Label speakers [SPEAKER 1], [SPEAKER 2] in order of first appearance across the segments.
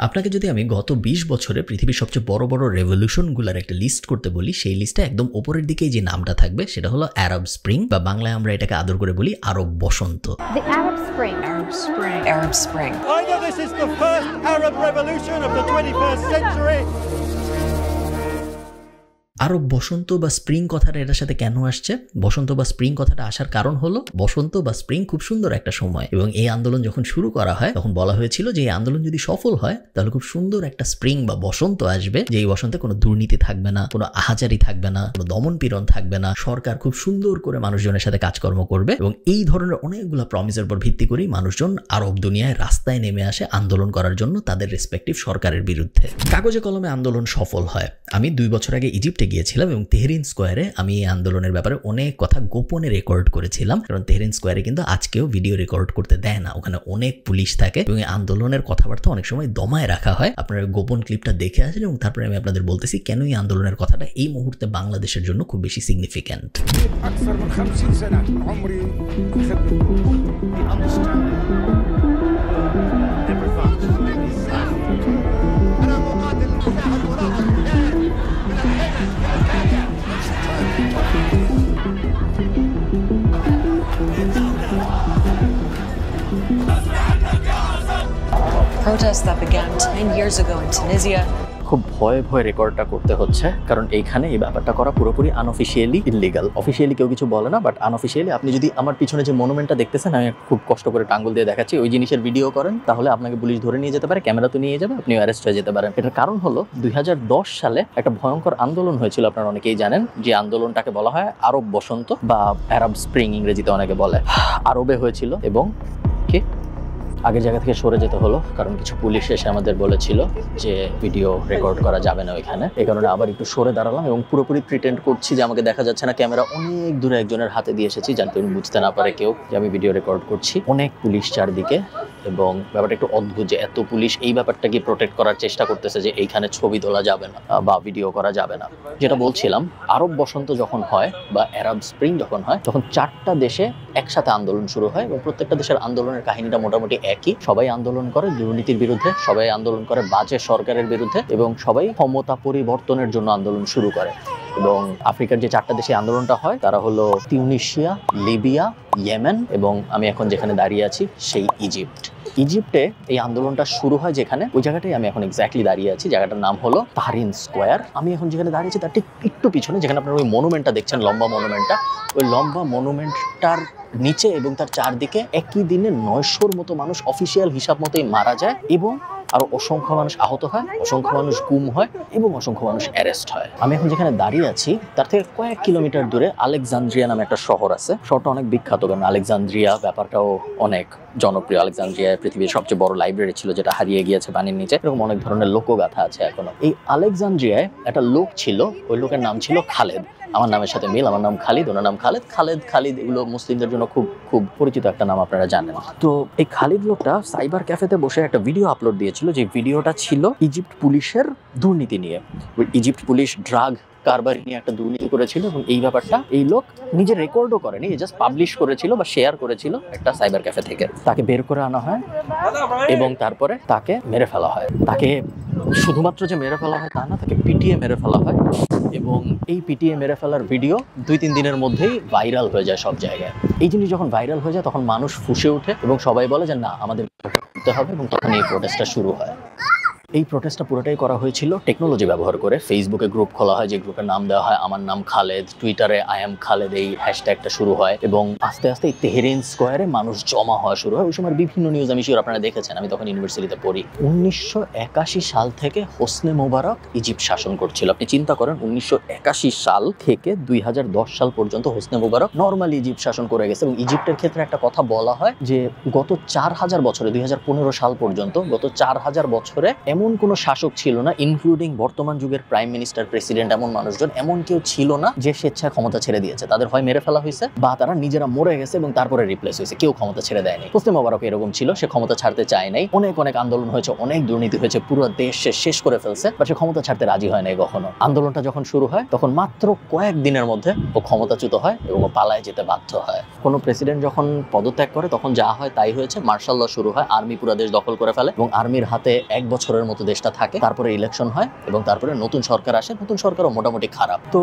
[SPEAKER 1] আপনাকে যদি আমি গত 20 বছরে পৃথিবীর সবচেয়ে বড় বড় রেভলিউশনগুলোর একটা লিস্ট করতে বলি, সেই লিস্টে একদম উপরের দিকেই যে নামটা থাকবে সেটা হলো আরব স্প্রিং, বা বাংলায় আমরা এটাকে আদর করে বলি আরব বসন্ত।
[SPEAKER 2] The Arab Spring.
[SPEAKER 3] Arab Spring. Arab Spring.
[SPEAKER 4] Either this is the first Arab revolution of the 21st century.
[SPEAKER 1] আরব বসন্ত বা স্প্রিং কথাটা এটার সাথে কেন আসছে? বসন্ত বা স্প্রিং কথাটা আসার কারণ হলো বসন্ত বা স্প্রিং খুব সুন্দর একটা সময়, এবং এই আন্দোলন যখন শুরু করা হয় তখন বলা হয়েছিল যে এই আন্দোলন যদি সফল হয় তাহলে খুব সুন্দর একটা স্প্রিং বা বসন্ত আসবে, যে এই বসন্তে কোনো দুর্নীতি থাকবে না, কোনো আহাজারি থাকবে না, কোনো দমন পীড়ন থাকবে না, সরকার খুব সুন্দর করে মানুষজনের সাথে কাজকর্ম করবে। এবং এই ধরনের অনেকগুলো প্রমিসের উপর ভিত্তি করেই মানুষজন আরব দুনিয়ায় রাস্তায় নেমে আসে আন্দোলন করার জন্য তাদের রেসপেক্টিভ সরকারের বিরুদ্ধে। কাগজে কলমে আন্দোলন সফল হয়। আমি 2 বছর আগে ইজিপ্টে গিয়েছিলাম এবং তেহরিন স্কোয়ারে আমি এই আন্দোলনের ব্যাপারে অনেক কথা গোপনে রেকর্ড করেছিলাম, কারণ তেহরিন স্কোয়ারে কিন্তু আজকেও ভিডিও রেকর্ড করতে দেয় না, ওখানে অনেক পুলিশ থাকে এবং এই আন্দোলনের কথাবার্তা অনেক সময় দমায় রাখা হয়। আপনারা গোপন ক্লিপটা দেখে আসেন এবং তারপরে আমি আপনাদের বলতেছি কেন এই আন্দোলনের কথাটা এই মুহূর্তে বাংলাদেশের জন্য খুব বেশি significant.
[SPEAKER 3] Protests that began 10 years ago in Tunisia.
[SPEAKER 5] খুব ভয়ে ভয়ে রেকর্ডটা করতে হচ্ছে, কারণ এইখানে এই ব্যাপারটা করা পুরোপুরি আনঅফিসিয়ালি ইললিগাল। অফিসিয়ালি কেউ কিছু বলে না, বাট আনঅফিসিয়ালি আপনি যদি আমার পিছনে যে মনুমেন্টটা দেখতেছেন, আমি খুব কষ্ট করে টাঙ্গুল দিয়ে দেখাচ্ছি, ওই জিনিসের ভিডিও করেন তাহলে আপনাকে পুলিশ ধরে নিয়ে যেতে পারে, ক্যামেরা তো নিয়ে যাবে, আপনি অ্যারেস্ট হয়ে যেতে পারেন। এটার কারণ হলো 2010 সালে একটা ভয়ঙ্কর আন্দোলন হয়েছিল, আপনারা অনেকেই জানেন, যে আন্দোলনটাকে বলা হয় আরব বসন্ত বা আরব স্প্রিং ইংরেজিতে অনেকে বলে। আরবে হয়েছিল এবং কি আগের জায়গা থেকে সরে যেতে হলো, কারণ কিছু পুলিশ এসে আমাদের বলেছিল যে ভিডিও রেকর্ড করা যাবে না ওইখানে। এই কারণে আবার একটু সরে দাঁড়ালাম এবং পুরোপুরি প্রিটেন্ড করছি যে আমাকে দেখা যাচ্ছে না, ক্যামেরা অনেক দূরে একজনের হাতে দিয়ে এসেছি যাতে উনি বুঝতে না পারে কেউ যে আমি ভিডিও রেকর্ড করছি। অনেক পুলিশ চারদিকে, এবং ব্যাপারটা একটু অদ্ভুত যে এত পুলিশ এই ব্যাপারটাকে প্রোটেক্ট করার চেষ্টা করতেছে যে এইখানে ছবি তোলা যাবে না বা ভিডিও করা যাবে না। যেটা বলছিলাম, আরব বসন্ত যখন হয় বা আরব স্প্রিং যখন হয় তখন 4টা দেশে একসাথে আন্দোলন শুরু হয়, এবং প্রত্যেকটা দেশের আন্দোলনের কাহিনীটা মোটামুটি একই। সবাই আন্দোলন করে দুর্নীতির বিরুদ্ধে, সবাই আন্দোলন করে বাজে সরকারের বিরুদ্ধে, এবং সবাই ক্ষমতা পরিবর্তনের জন্য আন্দোলন শুরু করে। এবং আফ্রিকার যে 4টা দেশে আন্দোলনটা হয় তারা হলো তিউনিসিয়া, লিবিয়া, ইয়েমেন, এবং আমি এখন যেখানে দাঁড়িয়ে আছি সেই ইজিপ্ট। ইজিপ্টে এই আন্দোলনটা শুরু হয় যেখানে, ওই জায়গাটাই আমি এখন এক্স্যাক্টলি দাঁড়িয়ে আছি, জায়গাটার নাম হলো তাহরিন স্কোয়ার। আমি এখন যেখানে দাঁড়িয়েছি তার ঠিক একটু পিছনে, যেখানে আপনারা ওই মনুমেন্টটা দেখছেন, লম্বা মনুমেন্টটা, ওই লম্বা মনুমেন্টটার নিচে এবং তার চারদিকে একই দিনে 900-র মতো মানুষ অফিসিয়াল হিসাব মতোই মারা যায়, এবং আরো অসংখ্য মানুষ আহত হয়, অসংখ্য মানুষ গুম হয়, এবং অসংখ্য মানুষ অ্যারেস্ট হয়। আমি এখন যেখানে দাঁড়িয়ে আছি তার থেকে কয়েক কিলোমিটার দূরে আলেকজান্দ্রিয়া নামে একটা শহর আছে। শহরটা অনেক বিখ্যাত, কারণ আলেকজান্দ্রিয়া ব্যাপারটাও অনেক জনপ্রিয়। আলেকজান্দ্রিয়ায় পৃথিবীর সবচেয়ে বড় লাইব্রেরি ছিল, যেটা হারিয়ে গিয়েছে পানির নিচে। এরকম অনেক ধরনের লোকগাথা আছে এখনো। এই আলেকজান্দ্রিয়ায় একটা লোক ছিল, ওই লোকের নাম ছিল খালেদ। আমার নামের সাথে মিল, আমার নাম খালিদ, ওনার নাম খালেদ। খালিদ এগুলো মুসলিমদের জন্য খুব খুব পরিচিত একটা নাম, আপনারা জানেন। তো এই খালিদ লোকটা সাইবার ক্যাফেতে বসে একটা ভিডিও আপলোড দিয়েছিল, যে ভিডিওটা ছিল ইজিপ্ট পুলিশের দুর্নীতি নিয়ে। ইজিপ্ট পুলিশ ড্রাগ কারবারি নিয়ে একটা দুর্নীতি করেছিল, এবং এই ব্যাপারটা এই লোক নিজে রেকর্ডও করেনি, জাস্ট পাবলিশ করেছিল বা শেয়ার করেছিল একটা সাইবার ক্যাফে থেকে। তাকে বের করে আনা হয় এবং তারপরে তাকে মেরে ফেলা হয়। তাকে শুধুমাত্র যে মেরে ফেলা হয় তা না, তাকে পিটিয়ে মেরে ফেলা হয়, এবং এই পিটিয়ে মেরে ফেলার ভিডিও 2-3 দিনের মধ্যেই ভাইরাল হয়ে যায় সব জায়গায়। এই জিনিস যখন ভাইরাল হয়ে যায় তখন মানুষ ফুঁসে ওঠে এবং সবাই বলে যে না, আমাদের করতে হবে, এবং তখন এই প্রোটেস্টটা শুরু হয়। এই প্রোটেস্টটা পুরোটাই করা হয়েছিল টেকনোলজি ব্যবহার করে। ফেসবুকে গ্রুপ খোলা হয়, যে গ্রুপের নাম দেওয়া হয় আমার নাম খালেদ। টুইটারে আই এম খালেদ এই হ্যাশট্যাগটা শুরু হয়, এবং আস্তে আস্তে এই তেহরিন স্কোয়ারে মানুষ জমা হওয়া শুরু হয়। ওই সময় বিভিন্ন নিউজ আমি শিওর আপনারা দেখেছেন, আমি তখন ইউনিভার্সিটিতে পড়ি। 1981 সাল থেকে হোসনে মোবারক ইজিপ্ট শাসন করছিল। আপনি চিন্তা করেন, 1981 সাল থেকে 2010 সাল পর্যন্ত হোসনে মোবারক নর্মালি ইজিপ্ট শাসন করে গেছে। এবং ইজিপ্টের ক্ষেত্রে একটা কথা বলা হয় যে গত 4000 বছরে, 2015 সাল পর্যন্ত, গত 4000 বছরে এমন কোনো শাসক ছিল না, ইনক্লুডিং বর্তমান যুগের প্রাইম মিনিস্টার, প্রেসিডেন্ট, এমন মানুষজন এমন কেউ ছিল না যে স্বেচ্ছায় ক্ষমতা ছেড়ে দিয়েছে। তাদের হয় মেরে ফেলা হয়েছে বা তারা নিজেরা মরে গেছে এবং তারপরে রিপ্লেস হয়েছে, কেউ ক্ষমতা ছেড়ে দেয়নি। হোসনে মোবারক এরকম ছিল, সে ক্ষমতা ছাড়তে চায় নাই। অনেক আন্দোলন হয়েছে, অনেক দুর্নীতি হয়েছে, পুরো দেশ শেষ করে ফেলছে, বাট সে ক্ষমতা ছাড়তে রাজি হয় নাই কখনো। আন্দোলনটা যখন শুরু হয় তখন মাত্র কয়েক দিনের মধ্যে ও ক্ষমতাচ্যুত হয় এবং ও পালায় যেতে বাধ্য হয়। কোনো প্রেসিডেন্ট যখন পদত্যাগ করে তখন যা হয় তাই হয়েছে। মার্শাল ল শুরু হয়, আর্মি পুরো দেশ দখল করে ফেলে, এবং আর্মির হাতে 1 বছরের মতো দেশটা থাকে, তারপরে ইলেকশন হয় এবং তারপরে নতুন সরকার আসে, নতুন সরকারও মোটামুটি খারাপ। তো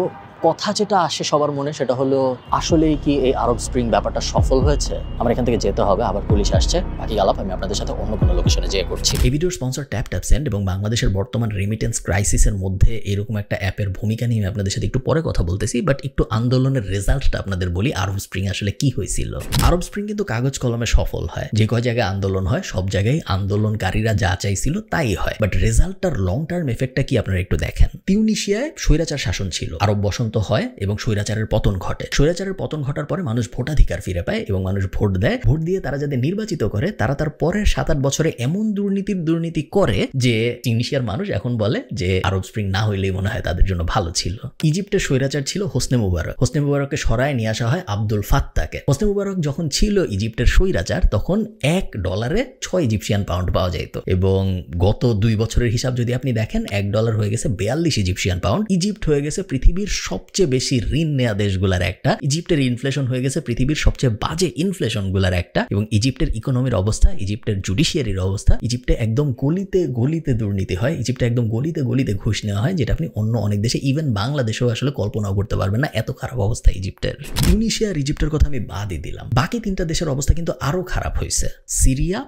[SPEAKER 5] কথা যেটা আসে সবার মনে সেটা হলো আসলেই কি এই আরব স্প্রিং ব্যাপারটা সফল হয়েছে? আমার এখান থেকে যেতে হবে, আবার পুলিশ আসছে, বাকি আলাপ আমি আপনাদের সাথে অন্য কোনো লোকেশনে যেয়ে করছি।
[SPEAKER 1] এই ভিডিওর স্পন্সর ট্যাপ সেন্ড এবং বাংলাদেশের বর্তমান রেমিটেন্স ক্রাইসিসের মধ্যে এরকম একটা অ্যাপের ভূমিকা নিয়ে আমি আপনাদের সাথে একটু পরে কথা বলতেছি, বাট একটু আন্দোলনের রেজাল্টটা আপনাদের বলি আরব স্প্রিং আসলে কি হয়েছিল। আরব স্প্রিং কিন্তু কাগজ কলমে সফল হয়, যে কয় জায়গায় আন্দোলন হয় সব জায়গায় আন্দোলনকারীরা যা চাইছিল তাই হয়, বাট রেজাল্টটার লং টার্ম এফেক্টটা কি আপনারা একটু দেখেন। তিউনিসিয়ায় স্বৈরাচার শাসন ছিল, আরব বসন্ত হয় এবং স্বৈরাচারের পতন ঘটে। স্বৈরাচারের পতন ঘটার পরে মানুষ ভোটাধিকার ফিরে পায় এবং মানুষ ভোট দেয়। ভোট দিয়ে তারা যাদের নির্বাচিত করে তারা তার পরের 7-8 বছরে এমন দুর্নীতি করে যে তিউনিসিয়ার মানুষ এখন বলে যে আরব স্প্রিং না হইলেই মনে হয় তাদের জন্য ভালো ছিল। ইজিপ্টের স্বৈরাচার ছিল হোসনে মুবারক। হোসনে মুবারককে সরায় নিয়ে আসা হয় আব্দুল ফাত্তাকে। হোসনে মুবারক যখন ছিল ইজিপ্টের স্বৈরাচার তখন $1 6 ইজিপশিয়ান পাউন্ড পাওয়া যেত এবং গত 2 বছরের হিসাব যদি আপনি দেখেন $1 হয়ে গেছে 42 ইজিপশিয়ান পাউন্ড। ইজিপ্ট হয়ে গেছে পৃথিবীর সবচেয়ে বেশি ঋণ নেওয়া দেশগুলোর একটা। ইজিপ্টের ইনফ্লেশন হয়ে গেছে পৃথিবীর সবচেয়ে বাজে ইনফ্লেশনগুলোর একটা এবং ইজিপ্টের ইকোনমির অবস্থা, ইজিপ্টের জুডিশিয়ারির অবস্থা, ইজিপ্টে একদম গলিতে গলিতে দুর্নীতি হয়, ইজিপ্টে একদম গলিতে গলিতে ঘুষ নেওয়া হয়, যেটা আপনি অন্য অনেক দেশে ইভেন বাংলাদেশেও আসলে কল্পনাও করতে পারবেন না, এত খারাপ অবস্থা ইজিপ্টের। তিউনিসিয়া আর ইজিপ্টের কথা আমি বাদই দিলাম, বাকি 3টা দেশের অবস্থা কিন্তু আরো খারাপ হয়েছে। সিরিয়া,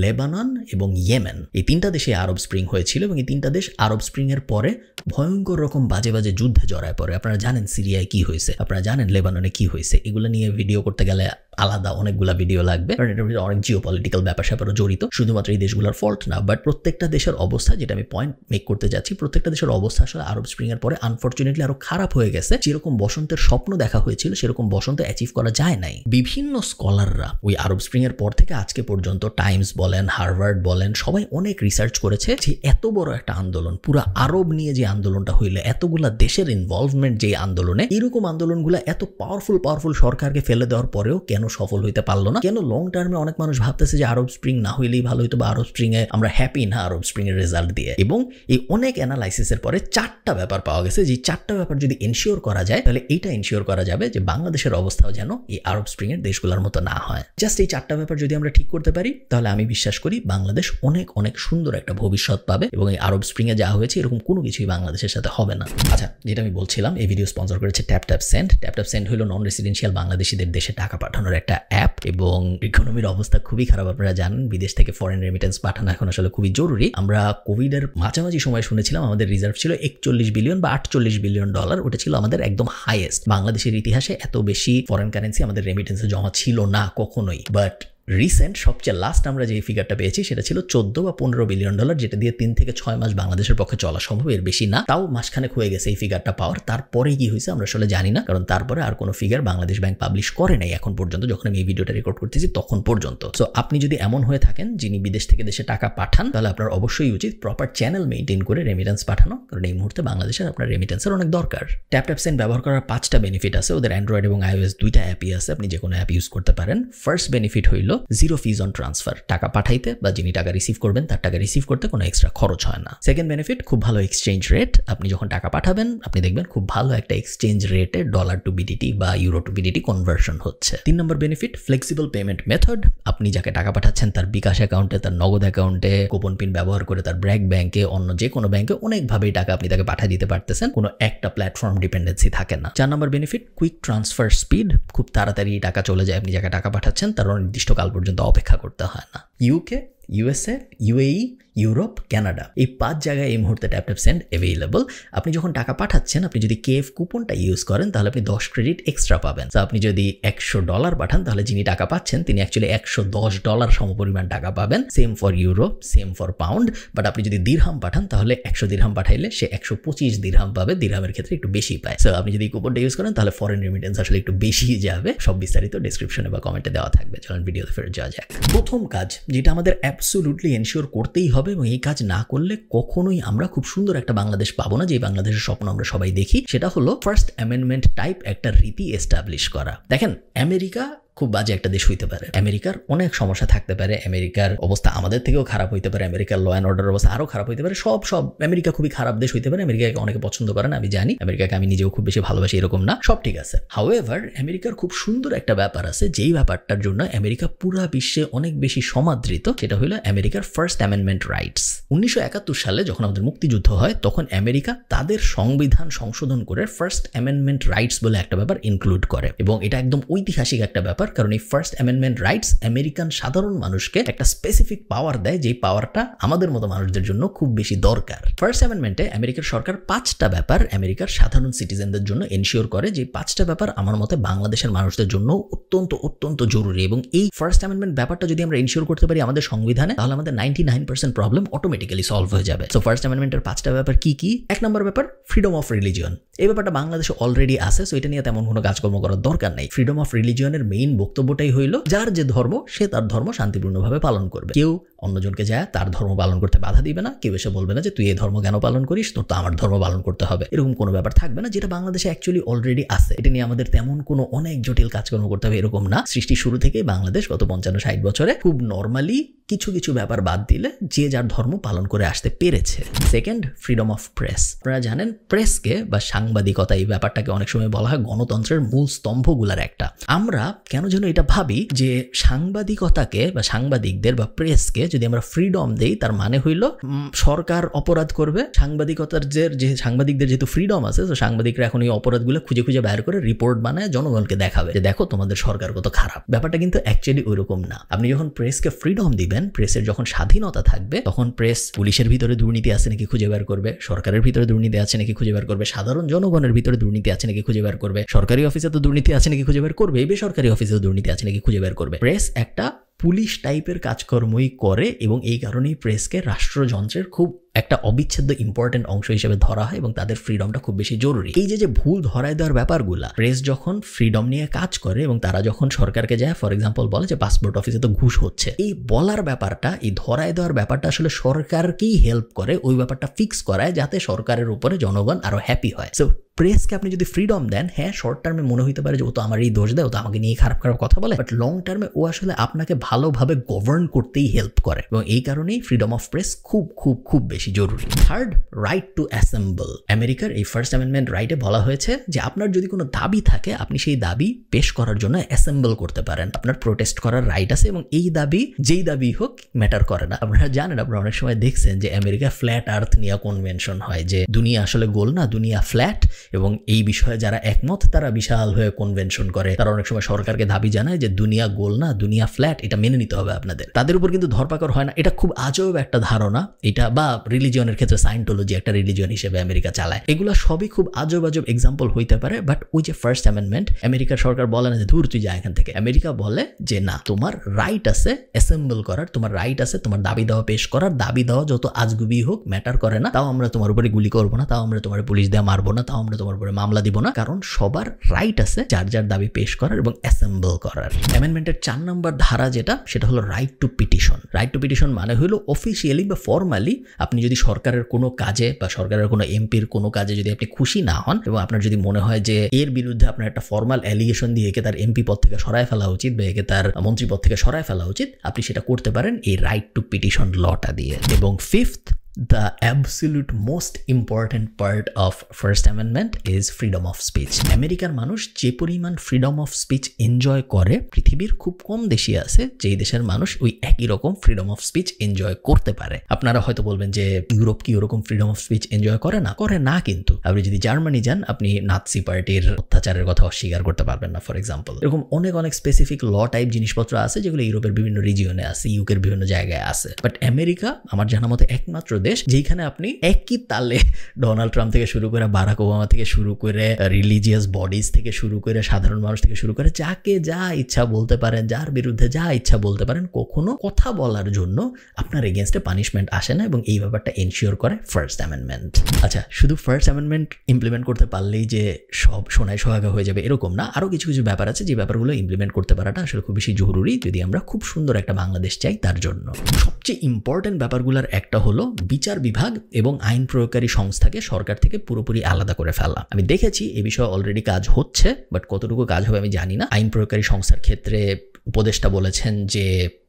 [SPEAKER 1] লেবানন এবং ইয়েমেন, এই 3টা দেশে আরব স্প্রিং হয়েছিল এবং এই 3টা দেশ আরব স্প্রিং এর পরে ভয়ঙ্কর রকম বাজে বাজে যুদ্ধে জড়ায় পড়ে। আপনারা জানেন সিরিয়ায় কি হয়েছে, আপনারা জানেন লেবাননে কি হয়েছে। এগুলো নিয়ে ভিডিও করতে গেলে আলাদা অনেকগুলা ভিডিও লাগবে, কারণ এটার ভিতরে অনেক জিওপলিটিক্যাল ব্যাপার স্যাপারও জড়িত। শুধুমাত্র এই দেশগুলোর ফল্ট না, বাট প্রত্যেকটা দেশের অবস্থা, যেটা আমি পয়েন্ট মেক করতে যাচ্ছি, প্রত্যেকটা দেশের অবস্থা আসলে আরব স্প্রিং এর পরে আনফরচুনেটলি আরো খারাপ হয়ে গেছে। যেরকম বসন্তের স্বপ্ন দেখা হয়েছিল সেরকম বসন্ত অ্যাচিভ করা যায় নাই। বিভিন্ন স্কলাররা ওই আরব স্প্রিং এর পর থেকে আজকে পর্যন্ত, টাইমস বলেন, হার্ভার্ড বলেন, সবাই অনেক রিসার্চ করেছে যে এত বড় একটা আন্দোলন, পুরো আরব নিয়ে যে আন্দোলনটা হইলে, এতগুলা দেশের ইনভলভমেন্ট যে আন্দোলনে, এরকম আন্দোলনগুলো এত পাওয়ারফুল সরকারকে ফেলে দেওয়ার পরেও কেন সফল হইতে পারলো না? কেন লং টার্মে অনেক মানুষ ভাবতেছে যে আরব স্প্রিং না হইলেই ভালো হইতো, বা আরব স্প্রিং এ আমরা হ্যাপি না আরব স্প্রিং এর রেজাল্ট দিয়ে। এবং এই অনেক অ্যানালাইসিসের পরে 4টা ব্যাপার পাওয়া গেছে, যে 4টা ব্যাপার যদি এনশিওর করা যায় তাহলে এইটা এনশিওর করা যাবে যে বাংলাদেশের অবস্থাও যেন এই আরব স্প্রিং এর দেশগুলোর মতো না হয়। জাস্ট এই 4টা ব্যাপার যদি আমরা ঠিক করতে পারি তাহলে আমি বিশ্বাস করি বাংলাদেশ অনেক অনেক সুন্দর একটা ভবিষ্যৎ পাবে এবং এই আরব স্প্রিং এ যা হয়েছে এরকম কোনো কিছুই বাংলাদেশের সাথে হবে না। আচ্ছা, যেটা আমি বলছিলাম, এই ভিডিও স্পন্সর করেছে ট্যাপ সেন্ড। ট্যাপ সেন্ড হলো নন রেসিডেন্সিয়াল বাংলাদেশিদের দেশে টাকা পাঠানোর একটা অ্যাপ এবং ইকোনমির অবস্থা খুবই খারাপ। আপনারা জানেন বিদেশ থেকে ফরেন রেমিটেন্স পাঠানো এখন আসলে খুবই জরুরি। আমরা কোভিডের মাঝামাঝি সময় শুনেছিলাম আমাদের রিজার্ভ ছিল $41 বিলিয়ন বা $48 বিলিয়ন। ওটা ছিল আমাদের একদম হাইয়েস্ট। বাংলাদেশের ইতিহাসে এত বেশি ফরেন কারেন্সি আমাদের রেমিটেন্সে জমা ছিল না কখনোই। বাট রিসেন্ট সবচেয়ে লাস্ট আমরা যে ফিগারটা পেয়েছি সেটা ছিল $14 বা $15 বিলিয়ন, যেটা দিয়ে 3 থেকে 6 মাস বাংলাদেশের পক্ষে চলা সম্ভব, এর বেশি না। তাও মাসখানেক হয়ে গেছে এই ফিগারটা পাওয়ার। তারপরে কি হয়েছে আমরা আসলে জানি না, কারণ তারপরে আর কোনো ফিগার বাংলাদেশ ব্যাংক পাবলিশ করে নাই এখন পর্যন্ত, যখন আমি এই ভিডিওটা রেকর্ড করতেছি তখন পর্যন্ত। সো আপনি যদি এমন হয়ে থাকেন যিনি বিদেশ থেকে দেশে টাকা পাঠান, তাহলে আপনার অবশ্যই উচিত প্রপার চ্যানেল মেইনটেইন করে রেমিটেন্স পাঠানো, কারণ এই মুহূর্তে বাংলাদেশের আপনার রেমিটেন্সের অনেক দরকার। ট্যাপ সেন্ড ব্যবহার করার 5টা বেনিফিট আছে। ওদের অ্যান্ড্রয়েড এবং iOS 2টা অ্যাপই আছে, আপনি যে কোনো অ্যাপ ইউজ করতে পারেন। ফার্স্ট বেনিফিট হইল জিরো ফিজ অন ট্রান্সফার। টাকা পাঠাইতে বা যিনি টাকা রিসিভ করবেন তার টাকা রিসিভ করতে কোনো এক্সট্রা খরচ হয় না। সেকেন্ড বেনিফিট, খুব ভালো এক্সচেঞ্জ রেট। আপনি যখন টাকা পাঠাবেন আপনি দেখবেন খুব ভালো একটা এক্সচেঞ্জ রেটে ডলার টু বিডিটি বা ইউরো টু বিডিটি কনভার্সন হচ্ছে। 3 নম্বর বেনিফিট, ফ্লেক্সিবল পেমেন্ট মেথড। আপনি যাকে টাকা পাঠাচ্ছেন তার বিকাশ অ্যাকাউন্টে, তার নগদ অ্যাকাউন্টে, কুপন পিন ব্যবহার করে, তার ব্র্যাক ব্যাংকে, অন্য যে কোনো ব্যাংকে অনেকভাবেই টাকা আপনি তাকে পাঠিয়ে দিতে পারতেছেন, কোনো একটা প্ল্যাটফর্ম ডিপেন্ডেন্সি থাকে না। 4 নম্বর বেনিফিট, কুইক ট্রান্সফার স্পিড। খুব তাড়াতাড়ি টাকা চলে যায়, আপনি যাকে টাকা পাঠাচ্ছেন তার নির্দিষ্ট কাল পর্যন্ত অপেক্ষা করতে হয় না। UK, USA, UAE, Europe, Canada, এই 5 জায়গায় এই মুহূর্তে ট্যাপ সেন্ড অ্যাভেলেবল। আপনি যখন টাকা পাঠাচ্ছেন আপনি যদি KF কুপনটা ইউজ করেন তাহলে আপনি 10 ক্রেডিট এক্সট্রা পাবেন। তো আপনি যদি $100 পাঠান তাহলে যিনি টাকা পাচ্ছেন তিনি অ্যাকচুয়ালি $110 সমপরিমাণ টাকা পাবেন। Same for euro, same for pound. But আপনি যদি দিরহাম পাঠান তাহলে 100 দিরহাম পাঠাইলে সে 125 দিরহাম পাবে। দিরহামের ক্ষেত্রে একটু বেশি পায়। সো আপনি যদি কুপনটা ইউজ করেন তাহলে ফরেন রেমিটেন্স আসলে একটু বেশি যাবে। সব বিস্তারিত ডেসক্রিপশনে বা কমেন্টে দেওয়া থাকবে। চলুন ভিডিওতে ফেরত যাওয়া যাক। প্রথম কাজ যেটা আমাদের অ্যাবসোলুটলি এনশিওর করতেই হবে, এবং এই কাজ না করলে কখনোই আমরা খুব সুন্দর একটা বাংলাদেশ পাবো না, যে বাংলাদেশের স্বপ্ন আমরা সবাই দেখি, সেটা হলো ফার্স্ট অ্যামেন্ডমেন্ট টাইপ একটা রীতি এস্টাবলিশ করা। দেখেন, আমেরিকা খুব বাজে একটা দেশ হইতে পারে, আমেরিকার অনেক সমস্যা থাকতে পারে, আমেরিকার অবস্থা আমাদের থেকেও খারাপ হইতে পারে, আমেরিকার ল অ্যান্ড অর্ডার অবস্থা আরো খারাপ হইতে পারে, সব আমেরিকা খুবই খারাপ দেশ হইতে পারে, আমেরিকাকে অনেকে পছন্দ করে না, আমি জানি, আমেরিকাকে আমি নিজেও খুব বেশি ভালোবাসি এরকম না, সব ঠিক আছে। হাউএভার আমেরিকার খুব সুন্দর একটা ব্যাপার আছে, যেই ব্যাপারটার জন্য আমেরিকা পুরা বিশ্বে অনেক বেশি সমাদৃত, সেটা হলো আমেরিকার ফার্স্ট অ্যামেন্ডমেন্ট রাইটস। 1971 সালে যখন আমাদের মুক্তিযুদ্ধ হয় তখন আমেরিকা তাদের সংবিধান সংশোধন করে ফার্স্ট অ্যামেন্ডমেন্ট রাইটস বলে একটা ব্যাপার ইনক্লুড করে, এবং এটা একদম ঐতিহাসিক একটা ব্যাপার, কারণ এই ফার্স্ট অ্যামেন্ডমেন্ট রাইটস আমেরিকান সাধারণ মানুষকে একটা স্পেসিফিক পাওয়ার দেয়, যে পাওয়ারটা আমাদের মতো মানুষদের জন্য খুব বেশি দরকার। ফার্স্ট অ্যামেন্ডমেন্টে আমেরিকার সরকার 5টা ব্যাপার আমেরিকার সাধারণ সিটিজেনদের জন্য এনশিওর করে, যে 5টা ব্যাপার আমার মতে বাংলাদেশের মানুষদের জন্য অত্যন্ত অত্যন্ত জরুরি, এবং এই ফার্স্ট অ্যামেন্ডমেন্ট ব্যাপারটা যদি আমরা এনশিওর করতে পারি আমাদের সংবিধানে, তাহলে আমাদের 99% প্রবলেম অটোমেটিক্যালি সলভ হয়ে যাবে। সো ফার্স্ট অ্যামেন্ডমেন্টের 5টা ব্যাপার কি কি? 1 নম্বর ব্যাপার ফ্রিডম অফ রিলিজিয়ন। এই ব্যাপারটা বাংলাদেশে অলরেডি আছে, সো এটা নিয়ে তেমন কোনো কাজকর্ম করার দরকার নেই। ফ্রিডম অফ রিলিজিয়নের মেইন বক্তব্যটাই হইল যার যে ধর্ম সে তার ধর্ম শান্তিপূর্ণভাবে পালন করবে, কেউ অন্যজনকে যায় তার ধর্ম পালন করতে বাধা দিবে না, কেউ এসে বলবে না যে তুই এই ধর্ম কেন পালন করিস, তোর তো আমার ধর্ম পালন করতে হবে, এরকম কোনো ব্যাপার থাকবে না, যেটা বাংলাদেশে অ্যাকচুয়ালি অলরেডি আছে। এটা নিয়ে আমাদের তেমন কোনো অনেক জটিল কাজকর্ম করতে হবে এরকম না। সৃষ্টির শুরু থেকেই বাংলাদেশ গত 55-60 বছরে খুব নর্মালি কিছু কিছু ব্যাপার বাদ দিলে যে যার ধর্ম পালন করে আসতে পেরেছে। Second, freedom of press. আপনারা জানেন প্রেসকে বা সাংবাদিকতা এই ব্যাপারটাকে অনেক সময় বলা হয় গণতন্ত্রের মূল স্তম্ভগুলার একটা। আমরা কেন যেন এটা ভাবি যে সাংবাদিকতাকে বা সাংবাদিকদের বা প্রেসকে যদি আমরা ফ্রিডম দেই তার মানে হইল সরকার অপরাধ করবে। সাংবাদিকতার যে সাংবাদিকদের যেহেতু ফ্রিডম আছে, তো সাংবাদিকরা এখন এই অপরাধগুলো খুঁজে খুঁজে বের করে রিপোর্ট বানায় জনগণকে দেখাবে যে দেখো তোমাদের সরকার কত খারাপ। ব্যাপারটা কিন্তু অ্যাকচুয়ালি ওইরকম না। আপনি যখন প্রেসকে ফ্রিডম দিবেন, প্রেসের যখন স্বাধীনতা থাকবে, তখন প্রেস পুলিশের ভিতরে দুর্নীতি আছে নাকি খুঁজে বের করবে, সরকারের ভিতরে দুর্নীতি আছে নাকি খুঁজে বের করবে, সাধারণ জনগণের ভিতরে দুর্নীতি আছে নাকি খুঁজে বের করবে, সরকারি অফিসে তো দুর্নীতি আছে নাকি খুঁজে বের করবে, বেসরকারি অফিসেও দুর্নীতি আছে নাকি খুঁজে বের করবে। প্রেস একটা পুলিশ টাইপের কাজকর্মই করে, এবং এই কারণেই প্রেসকে রাষ্ট্রযন্ত্রের খুব একটা অবিচ্ছেদ্য ইম্পর্টেন্ট অংশ হিসেবে ধরা হয়, এবং তাদের ফ্রিডমটা খুব বেশি জরুরি। এই যে ভুল ধরায় দেওয়ার ব্যাপারগুলা, প্রেস যখন ফ্রিডম নিয়ে কাজ করে এবং তারা যখন সরকারকে যায় ফর এক্সাম্পল বলে যে পাসপোর্ট অফিসে তো ঘুষ হচ্ছে, এই বলার ব্যাপারটা, এই ধরায় দেওয়ার ব্যাপারটা আসলে সরকারকেই হেল্প করে ওই ব্যাপারটা ফিক্স করায়, যাতে সরকারের উপরে জনগণ আরো হ্যাপি হয়। সো প্রেসকে আপনি যদি ফ্রিডম দেন, হ্যাঁ শর্ট টার্মে মনে হইতে পারে যে ও তো আমার এই দোষ দেয়, ও তো আমাকে নিয়ে খারাপ খারাপ কথা বলে, বাট লং টার্মে ও আসলে আপনাকে ভালোভাবে গভর্ন করতেই হেল্প করে, এবং এই কারণেই ফ্রিডম অফ প্রেস খুব খুব খুব বেশি জরুরি। Third, right two assemble. আমেরিকার এই ফার্স্ট অ্যামেন্ডমেন্ট রাইটে বলা হয়েছে যে আপনার যদি কোনো দাবি থাকে, আপনি সেই দাবি পেশ করার জন্য অ্যাসেম্বল করতে পারেন, আপনার প্রোটেস্ট করার রাইট আছে, এবং এই দাবি যেই দাবি হোক ম্যাটার করে না। আপনারা জানেন, আপনারা অনেক সময় দেখছেন যে আমেরিকা ফ্ল্যাট আর্থ নিয়ে কনভেনশন হয়, যে দুনিয়া আসলে গোল না, দুনিয়া ফ্ল্যাট, এবং এই বিষয়ে যারা একমত তারা বিশাল হয়ে কনভেনশন করে। তারা অনেক সময় সরকারকে দাবি জানায় যে দুনিয়া গোল না, দুনিয়া ফ্ল্যাট, এটা মেনে নিতে হবে আপনাদের। তাদের উপর কিন্তু ধরপাকড় হয় না। এটা খুব আজব একটা ধারণা এটা, বা রিলিজিয়নের ক্ষেত্রে সায়েন্টোলজি একটা রিলিজিয়ন হিসেবে আমেরিকা চালায়, এগুলো সবই খুব আজব আজব এক্সাম্পল হইতে পারে। বাট ওই যে ফার্স্ট অ্যামেন্ডমেন্ট, আমেরিকার সরকার বলে না যে দূর তুই যা এখান থেকে। আমেরিকা বলে যে না, তোমার রাইট আছে অ্যাসেম্বল করার, তোমার রাইট আছে তোমার দাবি দেওয়া পেশ করার, দাবি দেওয়া যত আজগুবি হোক ম্যাটার করে না, তাও আমরা তোমার উপরে গুলি করবো না, তাও আমরা তোমার পুলিশ দিয়ে মারবো না, তাও আমরা তোমার উপরে মামলা দিব না, কারণ সবার রাইট আছে যার যার দাবি পেশ করার এবং অ্যাসেম্বল করার। অ্যামেন্ডমেন্টের 4 নম্বর ধারা যেটা, সেটা হলো right two petition. Right two petition মানে হলো অফিসিয়ালি বা ফর্মালি আপনি যদি সরকারের কোনো কাজে বা সরকারের কোনো এমপির কোনো কাজে যদি আপনি খুশি না হন, এবং আপনার যদি মনে হয় যে এর বিরুদ্ধে আপনার একটা ফর্মাল অ্যালিগেশন দিয়ে একে তার এমপি পদ থেকে সরায় ফেলা উচিত বা একে তার মন্ত্রী পদ থেকে সরায় ফেলা উচিত, আপনি সেটা করতে পারেন এই রাইট টু পিটিশন লটা দিয়ে। এবং fifth, the absolute most important part of First Amendment is freedom of speech. আমেরিকার মানুষ যে পরিমাণ ফ্রিডম অফ স্পিচ এনজয় করে, পৃথিবীর খুব কম দেশই আছে যেই দেশের মানুষ ওই একই রকম ফ্রিডম অফ স্পিচ এনজয় করতে পারে। আপনারা হয়তো বলবেন যে ইউরোপ কি ওরকম ফ্রিডম অফ স্পিচ এনজয় করে না? করে না, কিন্তু আপনি যদি জার্মানি যান, আপনি নাৎসি পার্টির অত্যাচারের কথা অস্বীকার করতে পারবেন না ফর এক্সাম্পল। এরকম অনেক অনেক স্পেসিফিক ল টাইপ জিনিসপত্র আছে যেগুলো ইউরোপের বিভিন্ন রিজিয়নে আছে, ইউকের বিভিন্ন জায়গায় আছে। বাট আমেরিকা আমার জানা মতে একমাত্র দেশ যেখানে আপনি একই তালে ডোনাল্ড ট্রাম্প থেকে শুরু করে, বারাক ওবামা থেকে শুরু করে, রিলিজিয়াস বডিজ থেকে শুরু করে, সাধারণ মানুষ থেকে শুরু করে, যাকে যা ইচ্ছা বলতে পারেন, যার বিরুদ্ধে যা ইচ্ছা বলতে পারেন, কখনো কথা বলার জন্য আপনার এগেনস্টে পানিশমেন্ট আসে না, এবং এই ব্যাপারটা এনশিওর করে ফার্স্ট অ্যামেন্ডমেন্ট। আচ্ছা, শুধু ফার্স্ট অ্যামেন্ডমেন্ট ইমপ্লিমেন্ট করতে পারলেই যে সব সোনায় সোহাগা হয়ে যাবে এরকম না, আরো কিছু কিছু ব্যাপার আছে যে ব্যাপারগুলো ইমপ্লিমেন্ট করতে পারাটা আসলে খুব বেশি জরুরি যদি আমরা খুব সুন্দর একটা বাংলাদেশ চাই তার জন্য। সবচেয়ে ইম্পর্টেন্ট ব্যাপারগুলোর একটা হলো বিচার বিভাগ এবং আইন প্রয়োগকারী সংস্থাকে সরকার থেকে পুরোপুরি আলাদা করে ফেলা। আমি দেখেছি এই বিষয়ে অলরেডি কাজ হচ্ছে, বাট কতটুকু কাজ হবে আমি জানি না। আইন প্রয়োগকারী সংস্থার ক্ষেত্রে উপদেষ্টা বলেছেন যে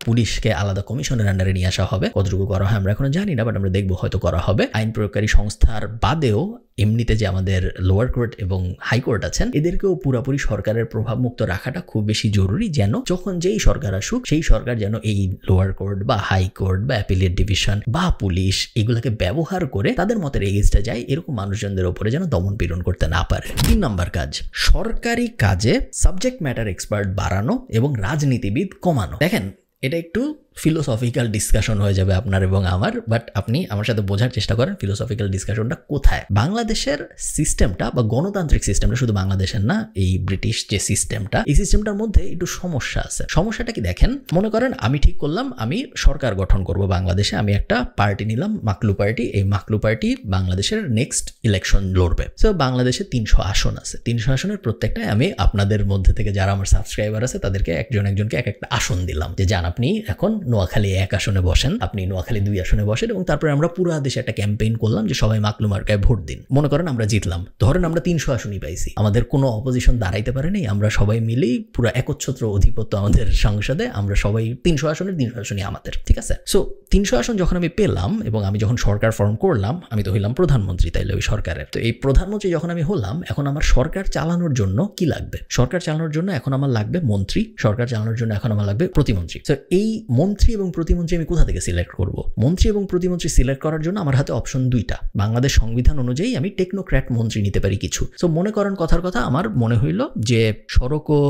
[SPEAKER 1] পুলিশকে আলাদা কমিশনের আন্ডারে নিয়ে আসা হবে। কতটুকু করা হয় আমরা এখনো জানি না, বাট আমরা দেখবো হয়তো করা হবে। আইন প্রয়োগকারী সংস্থার বাদেও এমনিতে যে আমাদের লোয়ার কোর্ট এবং হাইকোর্ট আছেন, এদেরকেও পুরোপুরি সরকারের প্রভাব মুক্ত রাখাটা খুব বেশি জরুরি, যেন যখন যেই সরকার আসুক সেই সরকার যেন এই লোয়ার কোর্ট বা হাইকোর্ট বা অ্যাপিলেট ডিভিশন বা পুলিশ এগুলোকে ব্যবহার করে তাদের মতের এগেইনস্টে যায়, এরকম মানুষজনদের উপরে যেন দমন পীড়ন করতে না পারে। 3 নম্বর কাজ, সরকারি কাজে সাবজেক্ট ম্যাটার এক্সপার্ট বাড়ানো এবং রাজনীতিবিদ কমানো। দেখেন, এটা একটু ফিলোসফিক্যাল ডিসকাশন হয়ে যাবে আপনার এবং আমার, বাট আপনি আমার সাথে বোঝার চেষ্টা করেন ফিলোসফিক্যাল ডিসকাশনটা কোথায়। বাংলাদেশের সিস্টেমটা বা গণতান্ত্রিক সিস্টেমটা, শুধু বাংলাদেশের না, এই ব্রিটিশ যে সিস্টেমটা, এই সিস্টেমটার মধ্যে একটু সমস্যা আছে। সমস্যাটা কি দেখেন, মনে করেন আমি ঠিক করলাম আমি সরকার গঠন করব বাংলাদেশে, আমি একটা পার্টি নিলাম, মাকলু পার্টি। এই মাকলু পার্টি বাংলাদেশের নেক্সট ইলেকশন লড়বে। সো বাংলাদেশে 300 আসন আছে। 300 আসনের প্রত্যেকটায় আমি আপনাদের মধ্যে থেকে যারা আমার সাবস্ক্রাইবার আছে তাদেরকে একজনকে এক একটা আসন দিলাম, যে যান আপনি এখন নোয়াখালী 1 আসনে বসেন, আপনি নোয়াখালী 2 আসনে বসেন, এবং তারপরে আমরা পুরো দেশে একটা ক্যাম্পেইন করলাম যে সবাই মাকলু মার্কায় ভোট দিন। মনে করেন আমরা জিতলাম, ধরেন আমরা 300 আসনই পাইছি, আমাদের কোনো অপোজিশন দাঁড়াইতে পারেনি, আমরা সবাই মিলেই পুরো একচ্ছত্র অধিপত্য আমাদের সংসদে, আমরা সবাই 300 আসনের 300 আসনই আমাদের, ঠিক আছে। সো 300 আসন যখন আমি পেলাম এবং আমি যখন সরকার ফর্ম করলাম, আমি তো হইলাম প্রধানমন্ত্রী তাইলে ওই সরকারের। তো এই প্রধানমন্ত্রী যখন আমি হলাম, এখন আমার সরকার চালানোর জন্য কি লাগবে? সরকার চালানোর জন্য এখন আমার লাগবে মন্ত্রী, সরকার চালানোর জন্য এখন আমার লাগবে প্রতিমন্ত্রী। তো এই মন্ত্রী এবং প্রতিমন্ত্রী আমি কোথা থেকে সিলেক্ট করব? মন্ত্রী এবং প্রতিমন্ত্রী সিলেক্ট করার জন্য আমার হাতে অপশন 2টা। বাংলাদেশ সংবিধান অনুযায়ী আমি টেকনোক্র্যাট মন্ত্রী নিতে পারি কিছু। সো মনে করেন কথার কথা, আমার মনে হইল যে সড়ক ও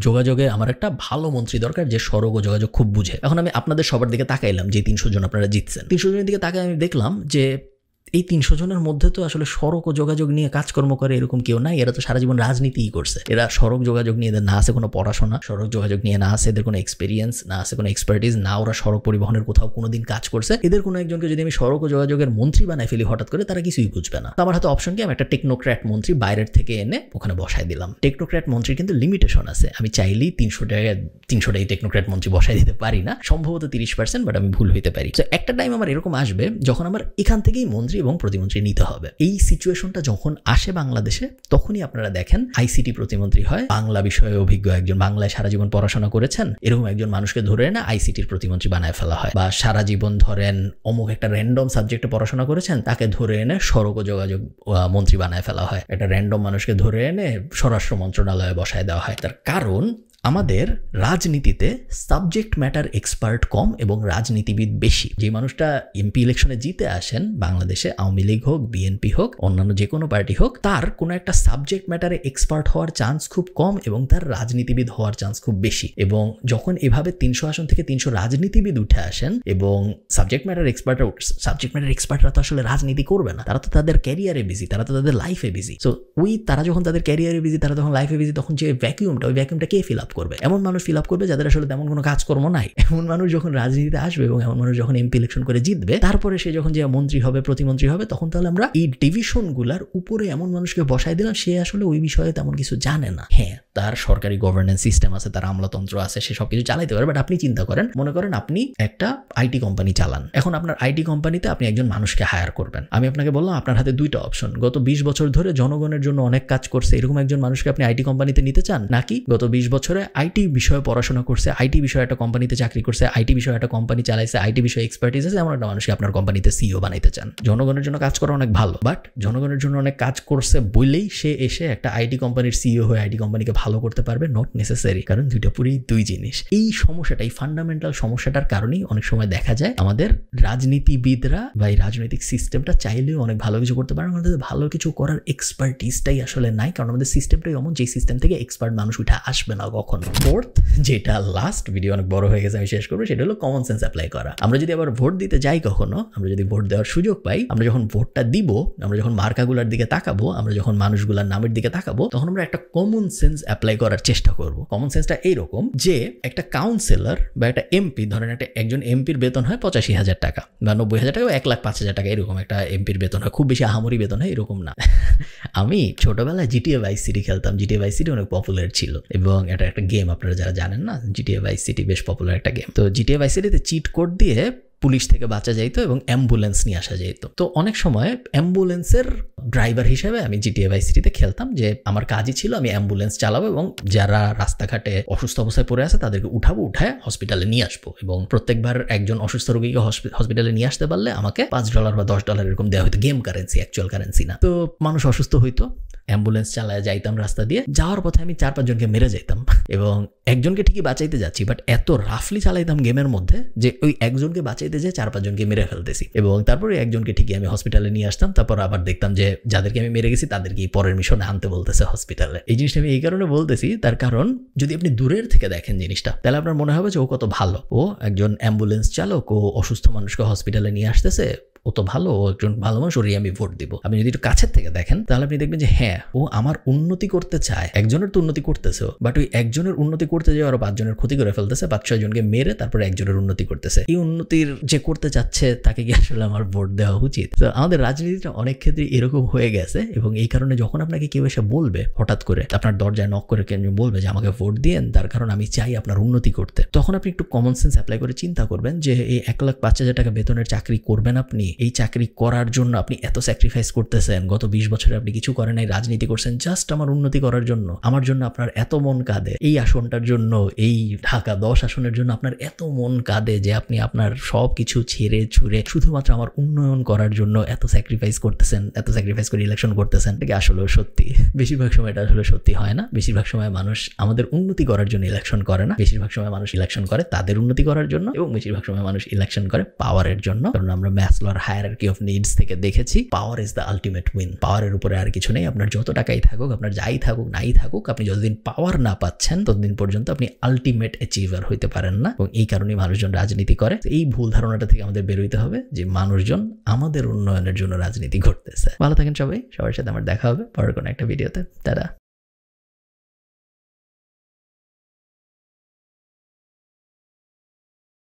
[SPEAKER 1] যোগাযোগে আমার একটা ভালো মন্ত্রী দরকার, যে সড়ক ও যোগাযোগ খুব বুঝে। এখন আমি আপনাদের সবার দিকে তাকাইলাম, যে 300 জন আপনারা জিতছেন, 300 জনের দিকে তাকাই আমি দেখলাম যে এই 300 জনের মধ্যে তো আসলে সড়ক ও যোগাযোগ নিয়ে কাজকর্ম করে এরকম কেউ নাই। এরা তো সারা জীবন রাজনীতিই করছে। এরা সড়ক যোগাযোগ নিয়ে এদের না আছে কোনো পড়াশোনা, সড়ক যোগাযোগ নিয়ে না আছে এদের কোনো এক্সপিরিয়েন্স, না আছে কোনো এক্সপার্টিস, না ওরা সড়ক পরিবহনের কোথাও কোনোদিন কাজ করছে। এদের কোনো একজনকে যদি আমি সড়ক ও যোগাযোগের মন্ত্রী বানাই ফেলি হঠাৎ করে, তারা কিছুই বুঝবে না। আমার হাতে অপশন কি, আমি একটা টেকনোক্র্যাট মন্ত্রী বাইরের থেকে এনে ওখানে বসাই দিলাম। টেকনোক্র্যাট মন্ত্রীর কিন্তু লিমিটেশন আছে, আমি চাইলেই 300টাই টেকনোক্র্যাট মন্ত্রী বসাই দিতে পারি না, সম্ভবত 30%, বাট আমি ভুল হইতে পারি। তো একটা টাইম আমার এরকম আসবে যখন আমার এখান থেকেই মন্ত্রী এবং প্রতিমন্ত্রী নিতে হবে। এই সিচুয়েশনটা যখন আসে বাংলাদেশে, তখনই আপনারা দেখেন আইসিটি প্রতিমন্ত্রী হয়, বাংলা বিষয়ে অভিজ্ঞ একজন, বাংলায় সারা জীবন পড়াশোনা করেছেন এরকম একজন মানুষকে ধরে এনে আইসিটির প্রতিমন্ত্রী বানায় ফেলা হয়। বা সারা জীবন ধরেন অমুক একটা র্যান্ডম সাবজেক্টে পড়াশোনা করেছেন, তাকে ধরে এনে সড়ক ও যোগাযোগ মন্ত্রী বানায় ফেলা হয়। একটা র্যান্ডম মানুষকে ধরে এনে স্বরাষ্ট্র মন্ত্রণালয়ে বসায় দেওয়া হয়। তার কারণ আমাদের রাজনীতিতে সাবজেক্ট ম্যাটার এক্সপার্ট কম এবং রাজনীতিবিদ বেশি। যে মানুষটা এমপি ইলেকশনে জিতে আসেন বাংলাদেশে, আওয়ামী লীগ হোক, বিএনপি হোক, অন্যান্য যে কোনো পার্টি হোক, তার কোনো একটা সাবজেক্ট ম্যাটারে এক্সপার্ট হওয়ার চান্স খুব কম এবং তার রাজনীতিবিদ হওয়ার চান্স খুব বেশি। এবং যখন এভাবে 300 আসন থেকে 300 রাজনীতিবিদ উঠে আসেন এবং সাবজেক্ট ম্যাটার এক্সপার্টরা তো আসলে রাজনীতি করবে না, তারা তো তাদের ক্যারিয়ারে বিজি, তারা তো তাদের লাইফে বিজি। সো তারা যখন তাদের ক্যারিয়ারে বিজি, তারা যখন লাইফে বিজি, তখন যে ভ্যাকিউমটা, ওই ভ্যাকিউমটা কে ফিল আপ করবে? এমন মানুষ ফিল আপ করবে যাদের আসলে তেমন কোনো কাজকর্ম নাই। এমন মানুষ যখন রাজনীতিতে আসবে এবং এমন মানুষ যখন এমপি ইলেকশন করে জিতবে, তারপরে সে যখন যে মন্ত্রী হবে, প্রতিমন্ত্রী হবে, তখন তাহলে আমরা এই ডিভিশনগুলার উপরে এমন মানুষকে বসাই দিলাম, সে আসলে ওই বিষয়ে তেমন কিছু জানে না। হ্যাঁ, তার সরকারি গভর্নেন্স সিস্টেম আছে, তার আমলাতন্ত্র আছে, সে সবকিছু চালাইতে পারে। বাট আপনি চিন্তা করেন, মনে করেন আপনি একটা আইটি কোম্পানি চালান। এখন আপনার আইটি কোম্পানিতে আপনি একজন মানুষকে হায়ার করবেন। আমি আপনাকে বললাম আপনার হাতে 2টা অপশন। গত 20 বছর ধরে জনগণের জন্য অনেক কাজ করছে এরকম একজন মানুষকে আপনি আইটি কোম্পানিতে নিতে চান, নাকি গত 20 বছরে আইটি বিষয়ে পড়াশোনা করছে, আইটি বিষয়ে একটা কোম্পানিতে চাকরি করছে, আইটি বিষয়ে একটা কোম্পানি চালাইছে, আইটি বিষয়ে এক্সপার্টিস আছে এমন একটা মানুষকে আপনার কোম্পানিতে সিইও বানাইতে চান? জনগণের জন্য কাজ করা অনেক ভালো, বাট জনগণের জন্য অনেক কাজ করছে বলেই সে এসে একটা আইটি কোম্পানির সিইও হয়ে আইটি কোম্পানিকে ভালো করতে পারবে? নট নেসেসারি, কারণ দুইটা পুরোই দুই জিনিস। এই সমস্যাটা, এই ফান্ডামেন্টাল সমস্যাটার কারণেই অনেক সময় দেখা যায় আমাদের রাজনীতিবিদরা বা এই রাজনৈতিক সিস্টেমটা চাইলেও অনেক ভালো কিছু করতে পারে, আমাদের ভালো কিছু করার এক্সপার্টিসটাই আসলে নাই, কারণ আমাদের সিস্টেমটাই এমন যে সিস্টেম থেকে এক্সপার্ট মানুষ উঠে আসবে না কখনো। ফোর্থ, যেটা লাস্ট, ভিডিও অনেক বড় হয়ে গেছে, আমি শেষ করবো, সেটা হলো কমন সেন্স অ্যাপ্লাই করা। আমরা যদি আবার ভোট দিতে যাই কখনো, আমরা যদি ভোট দেওয়ার সুযোগ পাই, আমরা যখন ভোটটা দিব, আমরা যখন মার্কাগুলার দিকে তাকাবো, আমরা যখন মানুষগুলার নামের দিকে তাকাবো, তখন আমরা একটা কমন সেন্স অ্যাপ্লাই করার চেষ্টা করব। কমন সেন্সটা এইরকম যে একটা কাউন্সিলর বা একটা এমপি, ধরেন একজন এমপির বেতন হয় 85,000 টাকা বা 90,000 টাকা বা 1,05,000 টাকা, এরকম একটা এমপির বেতন হয়। খুব বেশি আহামরি বেতন হয় এরকম না। আমি ছোটবেলায় জিটিএ ভাইস সিটি খেলতাম। জিটিএ ভাইস সিটি অনেক পপুলার ছিল এবং এটা একটা গেম, আপনারা যারা জানেন না, জিটিএ ভাইস সিটি বেশ পপুলার একটা গেম। তো জিটিএ ভাইস সিটিতে চিট কোড দিয়ে পুলিশ থেকে বাঁচা যাইতো এবং অ্যাম্বুলেন্স নিয়ে আসা যাইতো। তো অনেক সময় অ্যাম্বুলেন্সের ড্রাইভার হিসেবে আমি GTA Vice Cityতে খেলতাম, যে আমার কাজই ছিল আমি অ্যাম্বুলেন্স চালাবো এবং যারা রাস্তাঘাটে অসুস্থ অবস্থায় পড়ে আছে তাদেরকে উঠায় হসপিটালে নিয়ে আসবো, এবং প্রত্যেকবার একজন অসুস্থ রোগীকে হসপিটালে নিয়ে আসতে পারলে আমাকে $5 বা $10 এরকম দেওয়া হতো, গেম কারেন্সি, অ্যাকচুয়াল কারেন্সি না। তো মানুষ অসুস্থ হইতো, অ্যাম্বুলেন্স চালায় যাইতাম রাস্তা দিয়ে, যাওয়ার পথে আমি 4-5 জনকে মেরে যাইতাম, এবং একজনকে ঠিকই বাঁচাইতে যাচ্ছি বাট এত রাফলি চালাইতাম গেমের মধ্যে যে ওই একজনকে বাঁচাইতে যেয়ে 4-5 জনকে মেরে ফেলতেছি, এবং তারপরে একজনকে ঠিকই আমি হসপিটালে নিয়ে আসতাম। তারপর আবার দেখতাম যে যাদেরকে আমি মেরে গেছি তাদেরকে পরের মিশনে আনতে বলতেছে হসপিটালে। এই জিনিসটা আমি এই কারণে বলতেছি, তার কারণ যদি আপনি দূরের থেকে দেখেন জিনিসটা, তাহলে আপনার মনে হবে যে ও কত ভালো, ও একজন অ্যাম্বুলেন্স চালক, ও অসুস্থ মানুষকে হসপিটালে নিয়ে আসতেছে, ও তো ভালো, ও একজন ভালো মানুষ, ওরই আমি ভোট দিব। আপনি যদি একটু কাছের থেকে দেখেন তাহলে আপনি দেখবেন যে হ্যাঁ, ও আমার উন্নতি করতে চায়, একজনের তো উন্নতি করতেছে, বাট ওই একজনের উন্নতি করতে যাওয়া আরো 5 জনের ক্ষতি করে ফেলতেছে, 5-6 জনকে মেরে তারপরে একজনের উন্নতি করতেছে। এই উন্নতির যে করতে চাচ্ছে তাকে কি আসলে আমার ভোট দেওয়া উচিত? তো আমাদের রাজনীতিটা অনেক ক্ষেত্রে এরকম হয়ে গেছে, এবং এই কারণে যখন আপনাকে কেউ এসে বলবে, হঠাৎ করে আপনার দরজায় নক করে কেউ বলবে যে আমাকে ভোট দিয়েন, তার কারণ আমি চাই আপনার উন্নতি করতে, তখন আপনি একটু কমন সেন্স অ্যাপ্লাই করে চিন্তা করবেন যে এই 1,05,000 টাকা বেতনের চাকরি করবেন আপনি, এই চাকরি করার জন্য আপনি এত স্যাক্রিফাইস করতেছেন, গত 20 বছরে আপনি কিছু করেন নাই, রাজনীতি করছেন জাস্ট আমার উন্নতি করার জন্য, আমার জন্য আপনার এত মন কাঁদে, এই আসনটার জন্য, এই ঢাকা 10 আসনের জন্য আপনার এত মন কাঁদে যে আপনি আপনার সব কিছু ছেড়ে ছুড়ে শুধুমাত্র আমার উন্নয়ন করার জন্য এত স্যাক্রিফাইস করতেছেন, এত স্যাক্রিফাইস করে ইলেকশন করতেছেন। এটা কি আসলে সত্যি? বেশিরভাগ সময় এটা আসলে সত্যি হয় না। বেশিরভাগ সময় মানুষ আমাদের উন্নতি করার জন্য ইলেকশন করে না, বেশিরভাগ সময় মানুষ ইলেকশন করে তাদের উন্নতি করার জন্য, এবং বেশিরভাগ সময় মানুষ ইলেকশন করে পাওয়ারের জন্য। কারণ আমরা ম্যাসলোর হায়ারার্কি অফ নিডস থেকে দেখেছি power is the ultimate win. পাওয়ারের উপরে আর কিছু নেই। আপনার যত টাকাই থাকুক, আপনার যাই থাকুক নাই থাকুক, আপনি যতদিন পাওয়ার না পাচ্ছেন ততদিন পর্যন্ত আপনি আলটিমেট অ্যাচিভার হইতে পারেন না, এবং এই কারণেই মানুষজন রাজনীতি করে। এই ভুল ধারণাটা থেকে আমাদের বেরোইতে হবে যে মানুষজন আমাদের উন্নয়নের জন্য রাজনীতি করতেছে। ভালো থাকেন সবাই, সবার সাথে আমার দেখা হবে পরের কোনো একটা ভিডিওতে। টাটা।